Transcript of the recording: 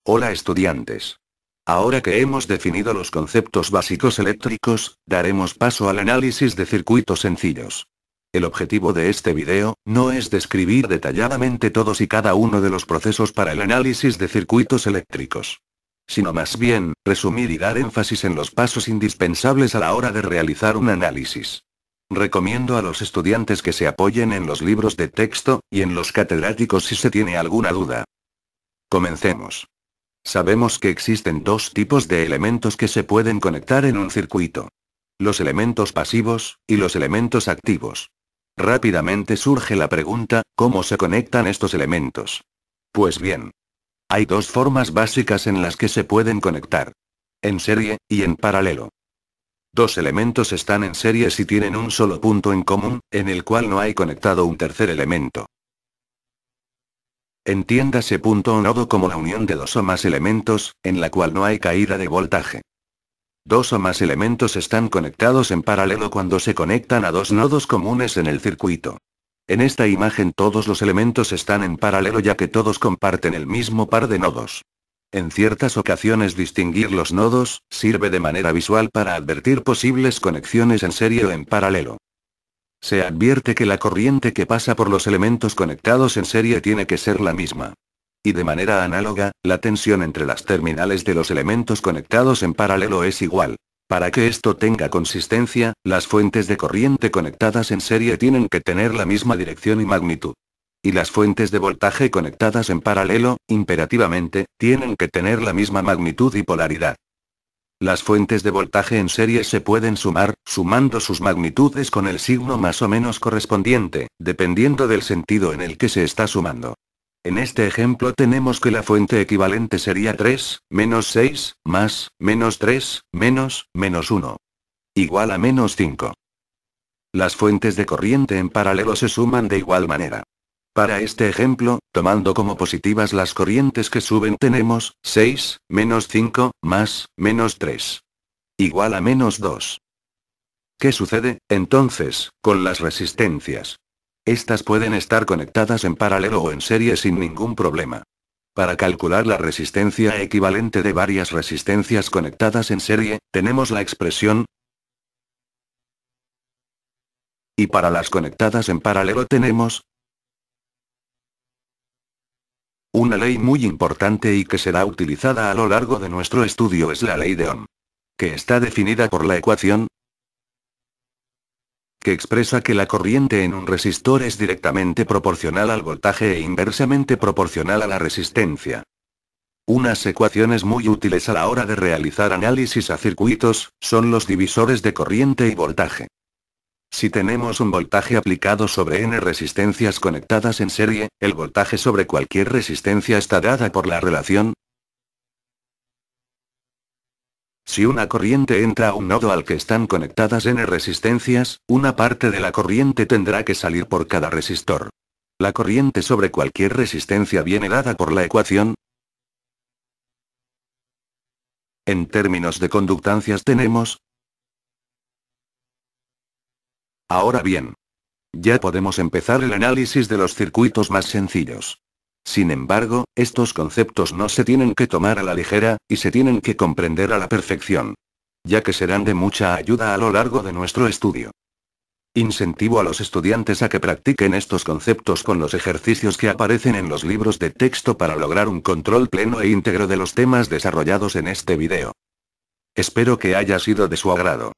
Hola estudiantes. Ahora que hemos definido los conceptos básicos eléctricos, daremos paso al análisis de circuitos sencillos. El objetivo de este video, no es describir detalladamente todos y cada uno de los procesos para el análisis de circuitos eléctricos, sino más bien, resumir y dar énfasis en los pasos indispensables a la hora de realizar un análisis. Recomiendo a los estudiantes que se apoyen en los libros de texto, y en los catedráticos si se tiene alguna duda. Comencemos. Sabemos que existen dos tipos de elementos que se pueden conectar en un circuito: los elementos pasivos, y los elementos activos. Rápidamente surge la pregunta, ¿cómo se conectan estos elementos? Pues bien, hay dos formas básicas en las que se pueden conectar: en serie, y en paralelo. Dos elementos están en serie si tienen un solo punto en común, en el cual no hay conectado un tercer elemento. Entiéndase punto o nodo como la unión de dos o más elementos, en la cual no hay caída de voltaje. Dos o más elementos están conectados en paralelo cuando se conectan a dos nodos comunes en el circuito. En esta imagen todos los elementos están en paralelo ya que todos comparten el mismo par de nodos. En ciertas ocasiones distinguir los nodos sirve de manera visual para advertir posibles conexiones en serie o en paralelo. Se advierte que la corriente que pasa por los elementos conectados en serie tiene que ser la misma. Y de manera análoga, la tensión entre las terminales de los elementos conectados en paralelo es igual. Para que esto tenga consistencia, las fuentes de corriente conectadas en serie tienen que tener la misma dirección y magnitud. Y las fuentes de voltaje conectadas en paralelo, imperativamente, tienen que tener la misma magnitud y polaridad. Las fuentes de voltaje en serie se pueden sumar, sumando sus magnitudes con el signo más o menos correspondiente, dependiendo del sentido en el que se está sumando. En este ejemplo tenemos que la fuente equivalente sería 3, menos 6, más, menos 3, menos 1. Igual a menos 5. Las fuentes de corriente en paralelo se suman de igual manera. Para este ejemplo, tomando como positivas las corrientes que suben tenemos, 6, menos 5, más, menos 3. Igual a menos 2. ¿Qué sucede, entonces, con las resistencias? Estas pueden estar conectadas en paralelo o en serie sin ningún problema. Para calcular la resistencia equivalente de varias resistencias conectadas en serie, tenemos la expresión. Y para las conectadas en paralelo tenemos una ley muy importante y que será utilizada a lo largo de nuestro estudio es la ley de Ohm, que está definida por la ecuación que expresa que la corriente en un resistor es directamente proporcional al voltaje e inversamente proporcional a la resistencia. Unas ecuaciones muy útiles a la hora de realizar análisis a circuitos, son los divisores de corriente y voltaje. Si tenemos un voltaje aplicado sobre n resistencias conectadas en serie, el voltaje sobre cualquier resistencia está dada por la relación. Si una corriente entra a un nodo al que están conectadas n resistencias, una parte de la corriente tendrá que salir por cada resistor. La corriente sobre cualquier resistencia viene dada por la ecuación. En términos de conductancias tenemos. Ahora bien, ya podemos empezar el análisis de los circuitos más sencillos. Sin embargo, estos conceptos no se tienen que tomar a la ligera, y se tienen que comprender a la perfección, ya que serán de mucha ayuda a lo largo de nuestro estudio. Incentivo a los estudiantes a que practiquen estos conceptos con los ejercicios que aparecen en los libros de texto para lograr un control pleno e íntegro de los temas desarrollados en este video. Espero que haya sido de su agrado.